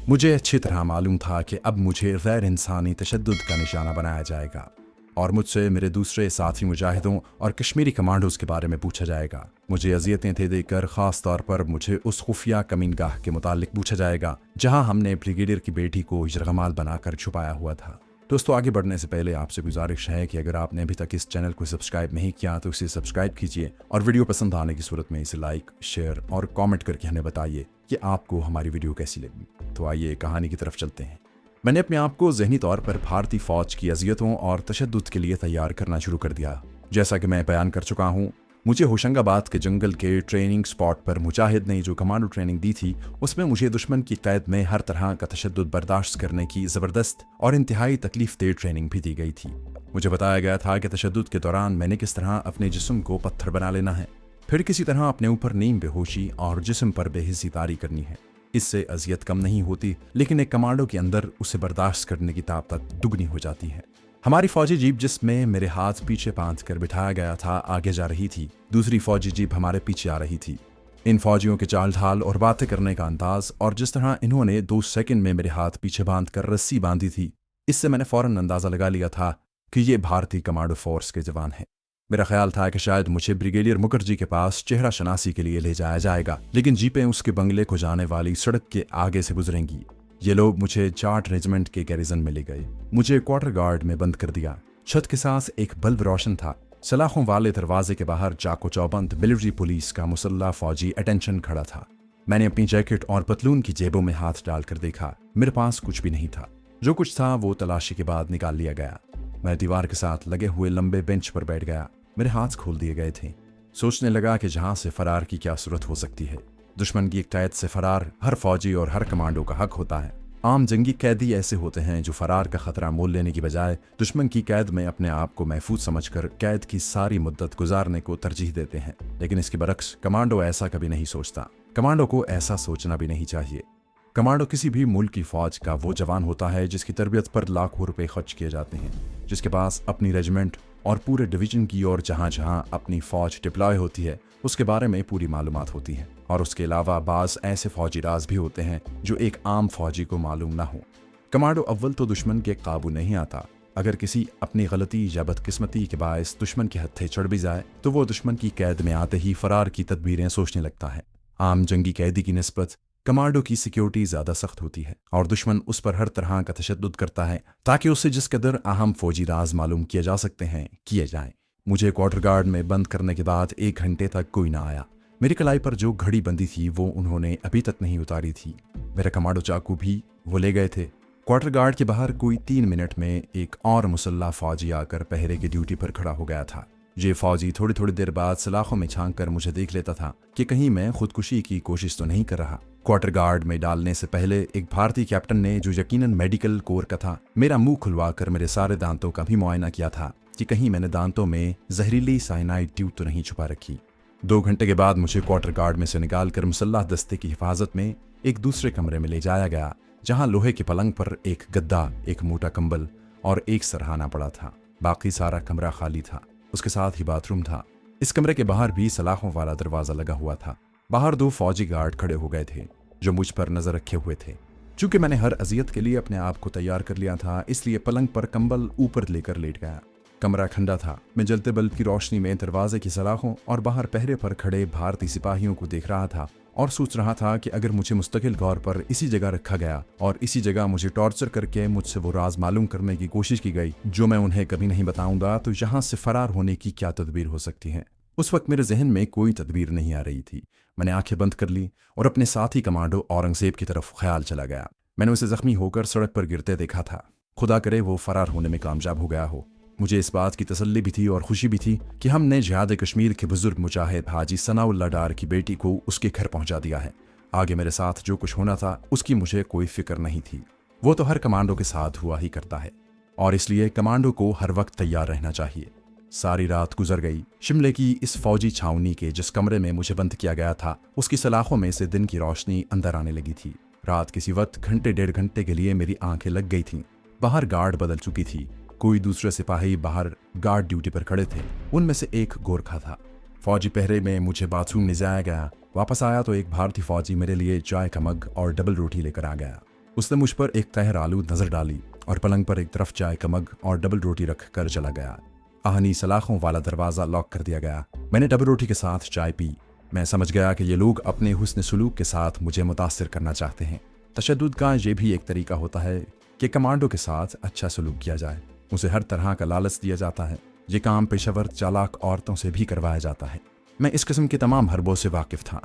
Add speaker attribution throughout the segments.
Speaker 1: मुझे अच्छी तरह मालूम था कि अब मुझे गैर इंसानी तशद्दुद का निशाना बनाया जाएगा और मुझसे मेरे दूसरे साथी मुजाहिदों और कश्मीरी कमांडोज़ के बारे में पूछा जाएगा। मुझे अजियतें दे देकर ख़ास तौर पर मुझे उस खुफिया कमीनगाह के मुतालिक पूछा जाएगा जहां हमने ब्रिगेडियर की बेटी को यरगमाल बनाकर छुपाया हुआ था। दोस्तों, आगे बढ़ने से पहले आपसे गुजारिश है कि अगर आपने अभी तक इस चैनल को सब्सक्राइब नहीं किया तो इसे सब्सक्राइब कीजिए और वीडियो पसंद आने की सूरत में इसे लाइक, शेयर और कमेंट करके हमें बताइए कि आपको हमारी वीडियो कैसी लगी। तो आइए कहानी की तरफ चलते हैं। मैंने अपने आप को ज़हनी तौर पर भारतीय फ़ौज की अजियतों और तशद्दुद के लिए तैयार करना शुरू कर दिया। जैसा कि मैं बयान कर चुका हूँ, मुझे होशंगाबाद के जंगल के ट्रेनिंग स्पॉट पर मुजाहिद ने जो कमांडो ट्रेनिंग दी थी उसमें मुझे दुश्मन की कैद में हर तरह का तशद्दुद बर्दाश्त करने की ज़बरदस्त और इंतहाई तकलीफ दे ट्रेनिंग भी दी गई थी। मुझे बताया गया था कि तशद्दुद के दौरान मैंने किस तरह अपने जिस्म को पत्थर बना लेना है, फिर किसी तरह अपने ऊपर नींद बेहोशी और जिस्म पर बेहिस्सी तारी करनी है। इससे अजियत कम नहीं होती, लेकिन एक कमांडो के अंदर उसे बर्दाश्त करने की ताकत दुगनी हो जाती है। हमारी फौजी जीप जिसमें मेरे हाथ पीछे बांध कर बिठाया गया था आगे जा रही थी, दूसरी फौजी जीप हमारे पीछे आ रही थी। इन फौजियों के चाल ढाल और बातें करने का अंदाज और जिस तरह इन्होंने 2 सेकंड में मेरे हाथ पीछे बांध कर रस्सी बांधी थी, इससे मैंने फौरन अंदाजा लगा लिया था कि ये भारतीय कमांडो फोर्स के जवान हैं। मेरा ख्याल था कि शायद मुझे ब्रिगेडियर मुखर्जी के पास चेहरा शनासी के लिए ले जाया जाएगा, लेकिन जीपें उसके बंगले को जाने वाली सड़क के आगे से गुजरेंगी। ये लोग मुझे जाट रेजिमेंट के गैरिजन में ले गए। मुझे क्वार्टर गार्ड में बंद कर दिया। छत के साथ एक बल्ब रोशन था। सलाखों वाले दरवाजे के बाहर चाको चौबंद मिलिट्री पुलिस का मुसल्ला फौजी अटेंशन खड़ा था। मैंने अपनी जैकेट और पतलून की जेबों में हाथ डालकर देखा। मेरे पास कुछ भी नहीं था। जो कुछ था वो तलाशी के बाद निकाल लिया गया। मैं दीवार के साथ लगे हुए लंबे बेंच पर बैठ गया। मेरे हाथ खोल दिए गए थे। सोचने लगा कि जहां से फरार की क्या सूरत हो सकती है। दुश्मन की एक कैद से फरार हर फौजी और हर कमांडो का हक होता है। आम जंगी कैदी ऐसे होते हैं जो फरार का खतरा मोल लेने की बजाय दुश्मन की कैद में अपने आप को महफूज समझकर कैद की सारी मुद्दत गुजारने को तरजीह देते हैं। लेकिन इसके बरक्स कमांडो ऐसा कभी नहीं सोचता। कमांडो को ऐसा सोचना भी नहीं चाहिए। कमांडो किसी भी मुल्क की फौज का वो जवान होता है जिसकी तरबियत पर लाखों रुपए खर्च किए जाते हैं, जिसके पास अपनी रेजिमेंट और पूरे डिवीजन की और जहां जहां अपनी फौज डिप्लॉय होती है उसके बारे में पूरी मालूमात होती है। और उसके अलावा बाज़ ऐसे फौजी राज भी होते हैं जो एक आम फौजी को मालूम ना हो। कमांडो अव्वल तो दुश्मन के काबू नहीं आता। अगर किसी अपनी गलती या बदकिस्मती के बायस दुश्मन के हत्थे चढ़ भी जाए तो वो दुश्मन की कैद में आते ही फरार की तदबीरें सोचने लगता है। आम जंगी कैदी की निस्बत कमांडो की सिक्योरिटी ज़्यादा सख्त होती है और दुश्मन उस पर हर तरह का तशद्दुद करता है ताकि उससे जिस कदर अहम फौजी राज मालूम किए जा सकते हैं किए जाएं। मुझे क्वार्टर गार्ड में बंद करने के बाद 1 घंटे तक कोई ना आया। मेरी कलाई पर जो घड़ी बंदी थी वो उन्होंने अभी तक नहीं उतारी थी। मेरा कमांडो चाकू भी वो ले गए थे। क्वार्टर गार्ड के बाहर कोई 3 मिनट में एक और मुसल्ला फौजी आकर पहरे की ड्यूटी पर खड़ा हो गया था। ये फौजी थोड़ी थोड़ी देर बाद सलाखों में झांक कर मुझे देख लेता था कि कहीं मैं खुदकुशी की कोशिश तो नहीं कर रहा। क्वार्टर गार्ड में डालने से पहले एक भारतीय कैप्टन ने, जो यकीनन मेडिकल कोर का था, मेरा मुंह खुलवाकर मेरे सारे दांतों का भी मुआयना किया था कि कहीं मैंने दांतों में जहरीली साइनाइड ट्यूब तो नहीं छुपा रखी। 2 घंटे के बाद मुझे क्वार्टर गार्ड में से निकालकर मुसल्लाह दस्ते की हिफाजत में एक दूसरे कमरे में ले जाया गया, जहां लोहे के पलंग पर एक गद्दा, एक मोटा कंबल और एक सरहाना पड़ा था। बाकी सारा कमरा खाली था। उसके साथ ही बाथरूम था। इस कमरे के बाहर भी सलाखों वाला दरवाजा लगा हुआ था। बाहर 2 फौजी गार्ड खड़े हो गए थे जो मुझ पर नजर रखे हुए थे। चूंकि मैंने हर अजियत के लिए अपने आप को तैयार कर लिया था, इसलिए पलंग पर कंबल ऊपर लेकर लेट गया। कमरा ठंडा था। मैं जलते बल्ब की रोशनी में दरवाजे की सलाखों और बाहर पहरे पर खड़े भारतीय सिपाहियों को देख रहा था और सोच रहा था कि अगर मुझे मुस्तकिल तौर पर इसी जगह रखा गया और इसी जगह मुझे टॉर्चर करके मुझसे वो राज मालूम करने की कोशिश की गई जो मैं उन्हें कभी नहीं बताऊंगा, तो यहाँ से फरार होने की क्या तदबीर हो सकती है। उस वक्त मेरे जहन में कोई तदबीर नहीं आ रही थी। मैंने आंखें बंद कर ली और अपने साथी कमांडो औरंगजेब की तरफ ख्याल चला गया। मैंने उसे जख्मी होकर सड़क पर गिरते देखा था। खुदा करे वो फरार होने में कामयाब हो गया हो। मुझे इस बात की तसल्ली भी थी और खुशी भी थी कि हमने जिहाद कश्मीर के बुजुर्ग मुजाहिद हाजी सनाउल्लाह डार की बेटी को उसके घर पहुंचा दिया है। आगे मेरे साथ जो कुछ होना था उसकी मुझे कोई फिक्र नहीं थी। वो तो हर कमांडो के साथ हुआ ही करता है और इसलिए कमांडो को हर वक्त तैयार रहना चाहिए। सारी रात गुजर गई। शिमले की इस फौजी छावनी के जिस कमरे में मुझे बंद किया गया था उसकी सलाखों में से दिन की रोशनी अंदर आने लगी थी। रात किसी वक्त घंटे 1.5 घंटे के लिए मेरी आंखें लग गई थीं। बाहर गार्ड बदल चुकी थी। कोई दूसरे सिपाही बाहर गार्ड ड्यूटी पर खड़े थे। उनमें से एक गोरखा था। फौजी पहरे में मुझे बाथरूम ले जाया गया। वापस आया तो एक भारतीय फौजी मेरे लिए चाय का मग और डबल रोटी लेकर आ गया। उसने मुझ पर एक तहर आलू नजर डाली और पलंग पर एक तरफ चाय का मग और डबल रोटी रख कर चला गया। आहनी सलाखों वाला दरवाज़ा लॉक कर दिया गया। मैंने डबल रोटी के साथ चाय पी। मैं समझ गया कि ये लोग अपने हुस्न सुलूक के साथ मुझे मुतासिर करना चाहते हैं। तशद्दुद का ये भी एक तरीका होता है कि कमांडो के साथ अच्छा सलूक किया जाए। उसे हर तरह का लालच दिया जाता है। ये काम पेशेवर चालाक औरतों से भी करवाया जाता है। मैं इस किस्म के तमाम हरबों से वाकिफ़ था।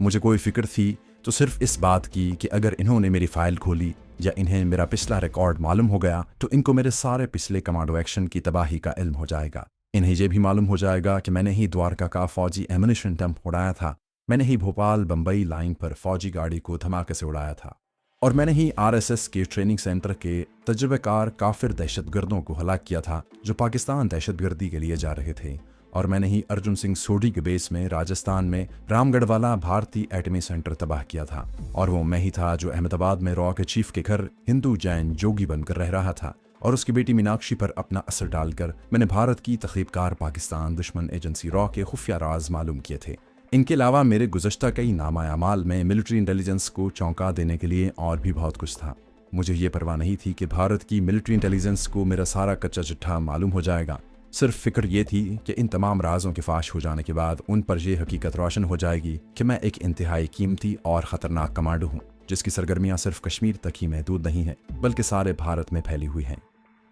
Speaker 1: मुझे कोई फिक्र थी तो सिर्फ इस बात की कि अगर इन्होंने मेरी फ़ाइल खोली या इन्हें मेरा पिछला रिकॉर्ड मालूम हो गया तो इनको मेरे सारे पिछले कमांडो एक्शन की तबाही का इल्म हो जाएगा। इन्हें यह भी मालूम हो जाएगा कि मैंने ही द्वारका का फ़ौजी एमुनिशन डंप उड़ाया था। मैंने ही भोपाल बम्बई लाइन पर फ़ौजी गाड़ी को धमाके से उड़ाया था। और मैंने ही RSS के ट्रेनिंग सेंटर के तजुर्बेकार काफिर दहशतगर्दों को हलाक किया था जो पाकिस्तान दहशतगर्दी के लिए जा रहे थे। और मैंने ही अर्जुन सिंह सोढ़ी के बेस में राजस्थान में रामगढ़ वाला भारतीय एटमी सेंटर तबाह किया था। और वो मैं ही था जो अहमदाबाद में रॉ के चीफ के घर हिंदू जैन जोगी बनकर रह रहा था। और उसकी बेटी मीनाक्षी पर अपना असर डालकर मैंने भारत की तखरीबकार पाकिस्तान दुश्मन एजेंसी रॉ के खुफिया राज मालूम किए थे। इनके अलावा मेरे गुज़श्ता कई नामा अमाल में मिलिट्री इंटेलिजेंस को चौंका देने के लिए और भी बहुत कुछ था। मुझे ये परवाह नहीं थी कि भारत की मिलिट्री इंटेलिजेंस को मेरा सारा कच्चा चिट्ठा मालूम हो जाएगा। सिर्फ फिक्र ये थी कि इन तमाम राजों के फाश हो जाने के बाद उन पर यह हकीकत रोशन हो जाएगी कि मैं एक इंतहाई कीमती और ख़तरनाक कमांडो हूँ जिसकी सरगर्मियाँ सिर्फ कश्मीर तक ही महदूद नहीं है बल्कि सारे भारत में फैली हुई हैं।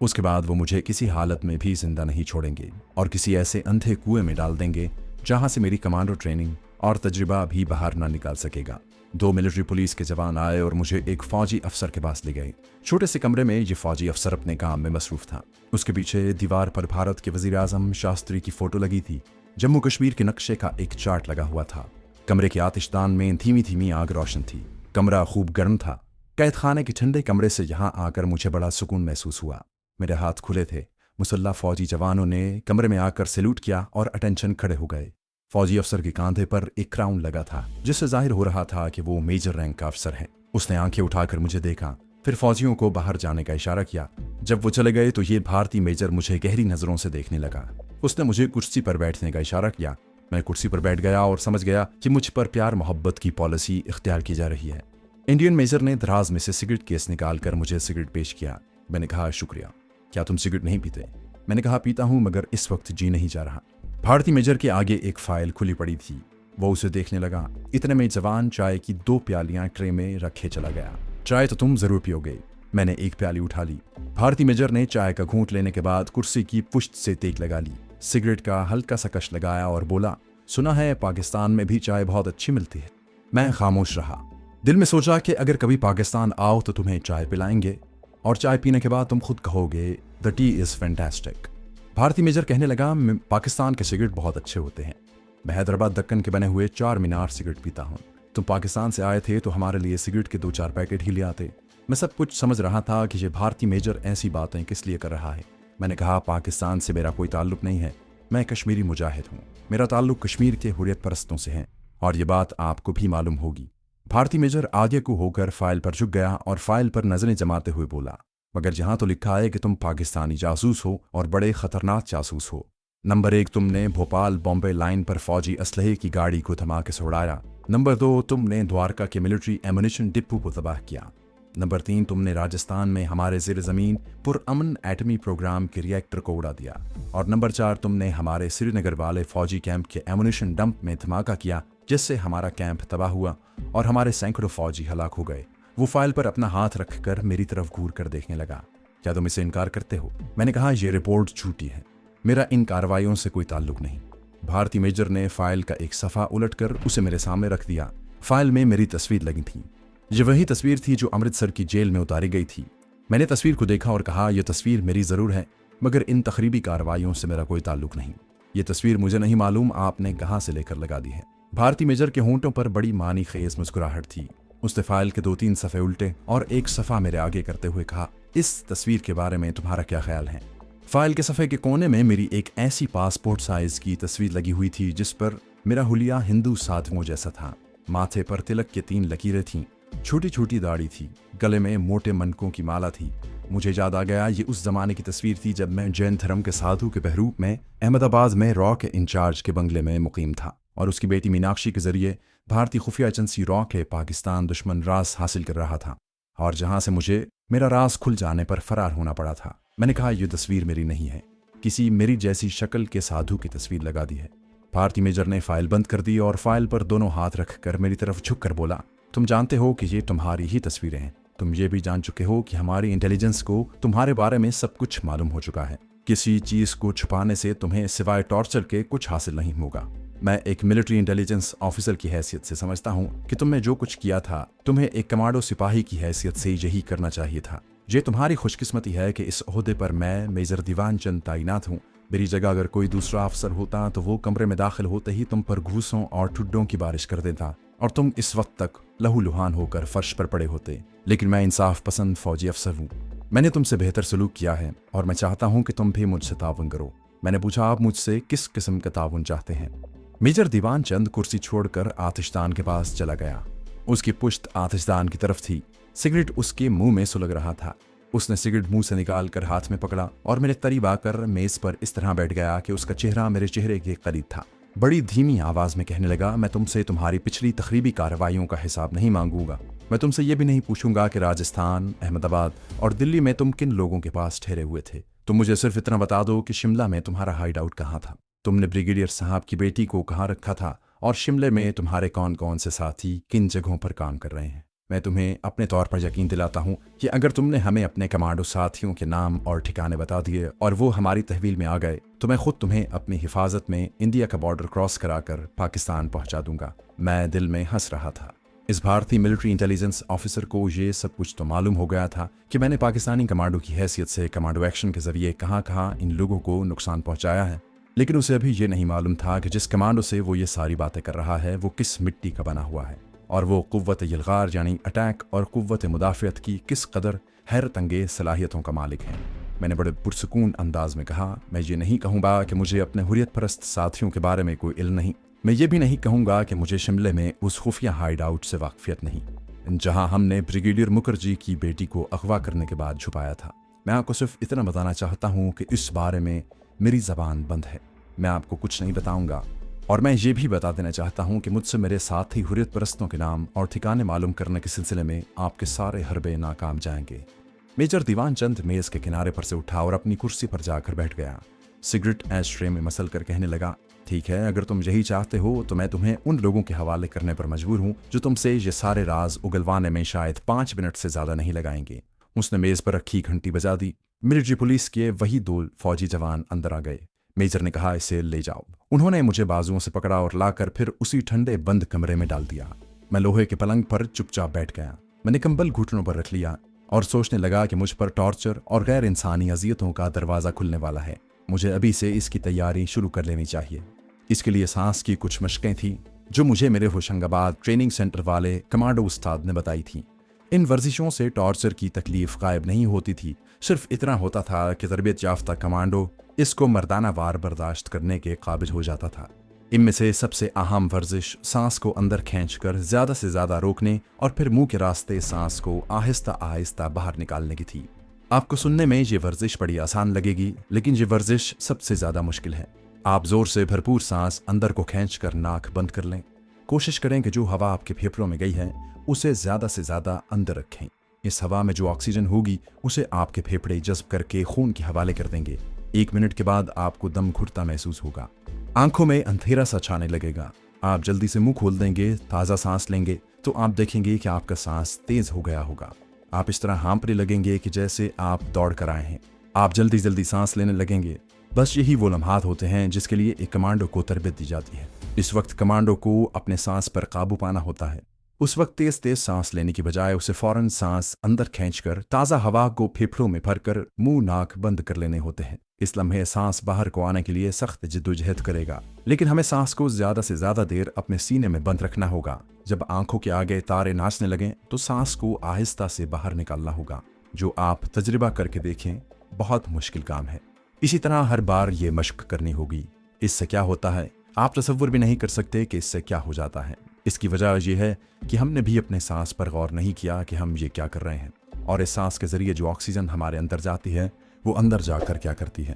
Speaker 1: उसके बाद वो मुझे किसी हालत में भी जिंदा नहीं छोड़ेंगे और किसी ऐसे अंधे कुएं में डाल देंगे जहां से मेरी कमांडो ट्रेनिंग और तजुर्बा भी बाहर ना निकाल सकेगा। 2 मिलिट्री पुलिस के जवान आए और मुझे एक फौजी अफसर के पास ले गए। छोटे से कमरे में ये फौजी अफसर अपने काम में मसरूफ था। उसके पीछे दीवार पर भारत के वजीर आजम शास्त्री की फोटो लगी थी। जम्मू कश्मीर के नक्शे का एक चार्ट लगा हुआ था। कमरे के आतिशदान में धीमी धीमी आग रोशन थी। कमरा खूब गर्म था। कैद खाने के ठंडे कमरे से यहाँ आकर मुझे बड़ा सुकून महसूस हुआ। मेरे हाथ खुले थे। मुसल्ला फौजी जवानों ने कमरे में आकर सैल्यूट किया और अटेंशन खड़े हो गए। फौजी अफसर के कांधे पर एक क्राउन लगा था जिससे जाहिर हो रहा था कि वो मेजर रैंक का अफसर है। उसने आंखें उठाकर मुझे देखा, फिर फौजियों को बाहर जाने का इशारा किया। जब वो चले गए तो ये भारतीय मेजर मुझे गहरी नजरों से देखने लगा। उसने मुझे कुर्सी पर बैठने का इशारा किया। मैं कुर्सी पर बैठ गया और समझ गया कि मुझ पर प्यार मोहब्बत की पॉलिसी इख्तियार की जा रही है। इंडियन मेजर ने दराज में से सिगरेट केस निकाल कर मुझे सिगरेट पेश किया। मैंने कहा, शुक्रिया। क्या तुम सिगरेट नहीं पीते? मैंने कहा, पीता हूं मगर इस वक्त जी नहीं जा रहा। भारतीय मेजर के आगे एक फाइल खुली पड़ी थी। वो उसे देखने लगा। इतने में जवान चाय की 2 प्यालियां ट्रे में रखे चला गया। चाय तो तुम जरूर पियोगे। मैंने एक प्याली उठा ली। भारतीय मेजर ने चाय का घूंट लेने के बाद कुर्सी की पुश्त से तेक लगा ली, सिगरेट का हल्का सा कश लगाया और बोला, सुना है पाकिस्तान में भी चाय बहुत अच्छी मिलती है। मैं खामोश रहा। दिल में सोचा कि अगर कभी पाकिस्तान आओ तो तुम्हें चाय पिलाएंगे और चाय पीने के बाद तुम खुद कहोगे द टी इज़ फैंटास्टिक। भारतीय मेजर कहने लगा, पाकिस्तान के सिगरेट बहुत अच्छे होते हैं। मैं हैदराबाद दक्कन के बने हुए 4 मीनार सिगरेट पीता हूँ। तुम पाकिस्तान से आए थे तो हमारे लिए सिगरेट के 2-4 पैकेट ही ले आते। मैं सब कुछ समझ रहा था कि ये भारतीय मेजर ऐसी बातें किस लिए कर रहा है। मैंने कहा, पाकिस्तान से मेरा कोई ताल्लुक नहीं है। मैं कश्मीरी मुजाहिद हूँ। मेरा ताल्लुक कश्मीर के हुर्रियत परस्तों से है और ये बात आपको भी मालूम होगी। भारतीय मेजर आगे को होकर फाइल पर झुक गया और फाइल पर नजरें जमाते हुए बोला, मगर जहां तो लिखा है कि तुम पाकिस्तानी जासूस हो और बड़े खतरनाक जासूस हो। नंबर 1, तुमने भोपाल बॉम्बे लाइन पर फौजी असलहे की गाड़ी को धमाके से उड़ाया। नंबर 2, तुमने द्वारका के मिलिट्री एमुनिशन डिपो को तबाह किया। नंबर 3, तुमने राजस्थान में हमारे ज़ेर ज़मीन पुरअमन एटमी प्रोग्राम के रिएक्टर को उड़ा दिया। और नंबर 4, तुमने हमारे श्रीनगर वाले फौजी कैंप के एमुनिशन डंप में धमाका किया जिससे हमारा कैंप तबाह हुआ और हमारे सैकड़ों फौजी हलाक हो गए। वो फाइल पर अपना हाथ रखकर मेरी तरफ घूर कर देखने लगा। क्या तुम इसे इनकार करते हो? मैंने कहा, यह रिपोर्ट झूठी है। मेरा इन कार्रवाइयों से कोई ताल्लुक नहीं। भारतीय मेजर ने फाइल का एक सफ़ा उलटकर उसे मेरे सामने रख दिया। फाइल में मेरी तस्वीर लगी थी। ये वही तस्वीर थी जो अमृतसर की जेल में उतारी गई थी। मैंने तस्वीर को देखा और कहा, यह तस्वीर मेरी ज़रूर है मगर इन तकरीबी कार्रवाइयों से मेरा कोई ताल्लुक नहीं। ये तस्वीर मुझे नहीं मालूम आपने कहाँ से लेकर लगा दी है। भारतीय मेजर के होंठों पर बड़ी मानी खेज मुस्कुराहट थी। उसने फाइल के 2-3 सफ़े उल्टे और एक सफ़ा मेरे आगे करते हुए कहा, इस तस्वीर के बारे में तुम्हारा क्या ख्याल है? फाइल के सफ़े के कोने में मेरी एक ऐसी पासपोर्ट साइज की तस्वीर लगी हुई थी जिस पर मेरा हुलिया हिंदू साधुओं जैसा था। माथे पर तिलक के 3 लकीरें थीं, छोटी छोटी दाढ़ी थी, गले में मोटे मनकों की माला थी। मुझे याद आ गया, ये उस जमाने की तस्वीर थी जब मैं जैन धर्म के साधु के बहरूप में अहमदाबाद में रॉ के इंचार्ज के बंगले में मुकीम था और उसकी बेटी मीनाक्षी के जरिए भारतीय खुफिया एजेंसी रॉ के पाकिस्तान दुश्मन राज हासिल कर रहा था। और जहां से मुझे मेरा राज खुल जाने पर फरार होना पड़ा था। मैंने कहा, यह तस्वीर मेरी नहीं है, किसी मेरी जैसी शक्ल के साधु की तस्वीर लगा दी है। भारती मेजर ने फाइल बंद कर दी और फाइल पर दोनों हाथ रखकर मेरी तरफ झुककर बोला, तुम जानते हो कि ये तुम्हारी ही तस्वीरें हैं। तुम ये भी जान चुके हो कि हमारी इंटेलिजेंस को तुम्हारे बारे में सब कुछ मालूम हो चुका है। किसी चीज को छुपाने से तुम्हें सिवाय टॉर्चर के कुछ हासिल नहीं होगा। मैं एक मिलिट्री इंटेलिजेंस ऑफिसर की हैसियत से समझता हूँ कि तुमने जो कुछ किया था, तुम्हें एक कमांडो सिपाही की हैसियत से यही करना चाहिए था। ये तुम्हारी खुशकिस्मती है कि इस ओहदे पर मैं मेजर दीवान चंद तैनात हूँ। मेरी जगह अगर कोई दूसरा अफसर होता तो वो कमरे में दाखिल होते ही तुम पर घूसों और ठुड्डों की बारिश कर देता और तुम इस वक्त तक लहूलुहान होकर फर्श पर पड़े होते। लेकिन मैं इंसाफ पसंद फौजी अफसर हूँ। मैंने तुमसे बेहतर सलूक किया है और मैं चाहता हूँ कि तुम भी मुझसे ताउन करो। मैंने पूछा, आप मुझसे किस किस्म का ताउन चाहते हैं? मेजर दीवान चंद कुर्सी छोड़कर आतिशदान के पास चला गया। उसकी पुश्त आतिशदान की तरफ थी। सिगरेट उसके मुंह में सुलग रहा था। उसने सिगरेट मुंह से निकालकर हाथ में पकड़ा और मेरे करीब आकर मेज पर इस तरह बैठ गया कि उसका चेहरा मेरे चेहरे के करीब था। बड़ी धीमी आवाज में कहने लगा, मैं तुमसे तुम्हारी पिछली तखरीबी कार्रवाइयों का हिसाब नहीं मांगूंगा। मैं तुमसे ये भी नहीं पूछूंगा कि राजस्थान, अहमदाबाद और दिल्ली में तुम किन लोगों के पास ठहरे हुए थे। तुम मुझे सिर्फ इतना बता दो कि शिमला में तुम्हारा हाइड आउट कहाँ था, तुमने ब्रिगेडियर साहब की बेटी को कहाँ रखा था और शिमले में तुम्हारे कौन कौन से साथी किन जगहों पर काम कर रहे हैं। मैं तुम्हें अपने तौर पर यकीन दिलाता हूँ कि अगर तुमने हमें अपने कमांडो साथियों के नाम और ठिकाने बता दिए और वो हमारी तहवील में आ गए तो मैं खुद तुम्हें अपनी हिफाजत में इंडिया का बॉर्डर क्रॉस कराकर पाकिस्तान पहुंचा दूंगा। मैं दिल में हंस रहा था। इस भारतीय मिलिट्री इंटेलिजेंस ऑफिसर को ये सब कुछ तो मालूम हो गया था कि मैंने पाकिस्तानी कमांडो की हैसियत से कमांडो एक्शन के जरिए कहाँ कहाँ इन लोगों को नुकसान पहुंचाया है। लेकिन उसे अभी ये नहीं मालूम था कि जिस कमांडो से वो ये सारी बातें कर रहा है वो किस मिट्टी का बना हुआ है और वो कुव्वत यलगार यानी अटैक और कुव्वत मुदाफ़ियत की किस कदर हैरत अंगेज सलाहियतों का मालिक है। मैंने बड़े पुरसकून अंदाज में कहा, मैं ये नहीं कहूँगा कि मुझे अपने हुर्रियत परस्त साथियों के बारे में कोई इल्म नहीं। मैं ये भी नहीं कहूँगा कि मुझे शिमले में उस खुफिया हाइड आउट से वाकफियत नहीं जहाँ हमने ब्रिगेडियर मुखर्जी की बेटी को अगवा करने के बाद छुपाया था। मैं आपको सिर्फ इतना बताना चाहता हूँ कि इस बारे में मेरी ज़बान बंद है। मैं आपको कुछ नहीं बताऊँगा और मैं ये भी बता देना चाहता हूँ कि मुझसे मेरे साथी हुर्रियत परस्तों के नाम और ठिकाने मालूम करने के सिलसिले में आपके सारे हरबे नाकाम जाएंगे। मेजर दीवान चंद मेज के किनारे पर से उठा और अपनी कुर्सी पर जाकर बैठ गया। सिगरेट एश ट्रे में मसल कर कहने लगा, ठीक है, अगर तुम यही चाहते हो तो मैं तुम्हें उन लोगों के हवाले करने पर मजबूर हूँ जो तुमसे ये सारे राज उगलवाने में शायद 5 मिनट से ज्यादा नहीं लगाएंगे। उसने मेज पर रखी घंटी बजा दी। मिलिट्री पुलिस के वही 2 फौजी जवान अंदर आ गए। मेजर ने कहा, इसे ले जाओ। उन्होंने मुझे बाजुओं से पकड़ा और लाकर फिर उसी ठंडे बंद कमरे में डाल दिया। मैं लोहे के पलंग पर चुपचाप बैठ गया। मैंने कंबल घुटनों पर रख लिया और सोचने लगा कि मुझ पर टॉर्चर और गैर इंसानी अजियतों का दरवाज़ा खुलने वाला है। मुझे अभी से इसकी तैयारी शुरू कर लेनी चाहिए। इसके लिए सांस की कुछ मशकें थीं जो मुझे मेरे होशंगाबाद ट्रेनिंग सेंटर वाले कमांडो उस्ताद ने बताई थी। इन वर्जिशों से टॉर्चर की तकलीफ गायब नहीं होती थी, सिर्फ इतना होता था कि तरबियत याफ्ता कमांडो इसको मर्दाना वार बर्दाश्त करने के काबिल हो जाता था। इनमें से सबसे अहम वर्जिश सांस को अंदर खींचकर ज़्यादा से ज़्यादा रोकने और फिर मुंह के रास्ते सांस को आहिस्ता आहिस्ता बाहर निकालने की थी। आपको सुनने में ये वर्जिश बड़ी आसान लगेगी, लेकिन ये वर्जिश सबसे ज़्यादा मुश्किल है। आप जोर से भरपूर सांस अंदर को खींचकर नाक बंद कर लें। कोशिश करें कि जो हवा आपके फेफड़ों में गई है उसे ज़्यादा से ज़्यादा अंदर रखें। इस हवा में जो ऑक्सीजन होगी उसे आपके फेफड़े जज्ब करके खून के हवाले कर देंगे। 1 मिनट के बाद आपको दम घुटता महसूस होगा। आंखों में अंधेरा सा छाने लगेगा। आप जल्दी से मुंह खोल देंगे, ताज़ा सांस लेंगे तो आप देखेंगे कि आपका सांस तेज हो गया होगा। आप इस तरह हाँफने लगेंगे कि जैसे आप दौड़ कर आए हैं। आप जल्दी जल्दी सांस लेने लगेंगे। बस यही वो लम्हात होते हैं जिसके लिए एक कमांडो को तरबियत दी जाती है। इस वक्त कमांडो को अपने सांस पर काबू पाना होता है। उस वक्त तेज तेज सांस लेने की बजाय उसे फौरन सांस अंदर खींचकर ताज़ा हवा को फेफड़ों में भरकर मुंह नाक बंद कर लेने होते हैं। इस लम्हे सांस बाहर को आने के लिए सख्त जिद्दोजहद करेगा, लेकिन हमें सांस को ज़्यादा से ज़्यादा देर अपने सीने में बंद रखना होगा। जब आंखों के आगे तारे नाचने लगें तो सांस को आहिस्ता से बाहर निकालना होगा, जो आप तजर्बा करके देखें, बहुत मुश्किल काम है। इसी तरह हर बार ये मशक करनी होगी। इससे क्या होता है आप तसव्वुर भी नहीं कर सकते कि इससे क्या हो जाता है। इसकी वजह यह है कि हमने भी अपने सांस पर गौर नहीं किया कि हम ये क्या कर रहे हैं और इस सांस के जरिए जो ऑक्सीजन हमारे अंदर जाती है वो अंदर जाकर क्या करती है।